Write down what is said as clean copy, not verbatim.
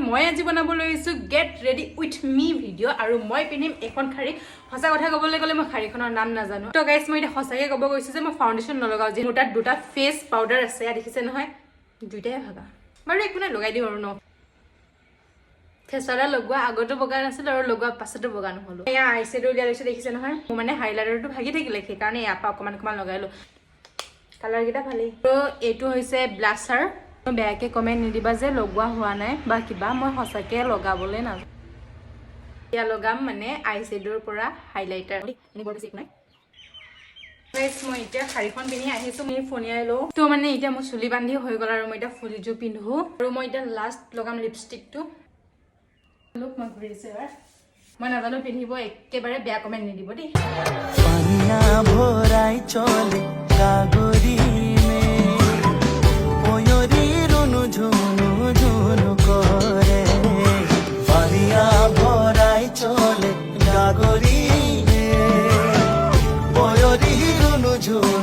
মই আজি বনাব লৈছো get ready with me video' আৰু মই পিন্ধিম এখন শাৰী সঁচা কথা ক'বলৈ গ'লে মই শাৰীখনৰ নাম নাজানো তো গাইছ মই এটা সঁচাকৈ ক'ব গৈছো যে মই ফাউণ্ডেশ্যন নলগাওঁ যে মোৰ তাত দুটা ফেচ পাউডাৰ আছে দেখিছে নহয় দুইটাই ভাগা বাৰু একো নাই লগাই দিওঁ আৰু ন ফেচৱালা লগোৱা আগতো বগা নাছিল আৰু লগোৱা পাছতো বগা নহ'লো এয়া আইশ্বেডো উলিয়াই লৈছো দেখিছে নহয় মোৰ মানে হাইলাইটাৰটো ভাগি থাকিলে সেইকাৰণে ইয়াৰ পৰা অকণমান লগাই কালাৰকেইটা ভালেই তো এইটো হৈছে ব্লাছাৰ বেয়াকৈ কমেণ্ট নিদিবা যে লগোৱা হোৱা নাই বা কিবা মই সঁচাকৈ লগাবলৈ নাজানো এতিয়া লগাম মানে আইশ্বেডোৰ পৰা হাইলাইটাৰ বৰ বেছি একো নাই মই এতিয়া শাৰীখন পিন্ধি আহিছোঁ মই ফোনিয়াই লওঁ তো মানে এতিয়া মোৰ চুলি বান্ধি হৈ গ'ল আৰু মই এতিয়া ফুলিযোৰ পিন্ধো আৰু মই এতিয়া লাষ্ট লগাম লিপষ্টিকটো লোক মই ঘূৰিছে এবাৰ মই নাজানো পিন্ধিব একেবাৰে বেয়া কমেণ্ট নিদিব দেই পানিয়া ভৰাই চলে কাগৰি মে পয়ৰীৰ ঝুনু ঝুনু কৰে পানিয়া ভৰাই চলে কাগৰি মে পয়ৰীৰ ঝুনু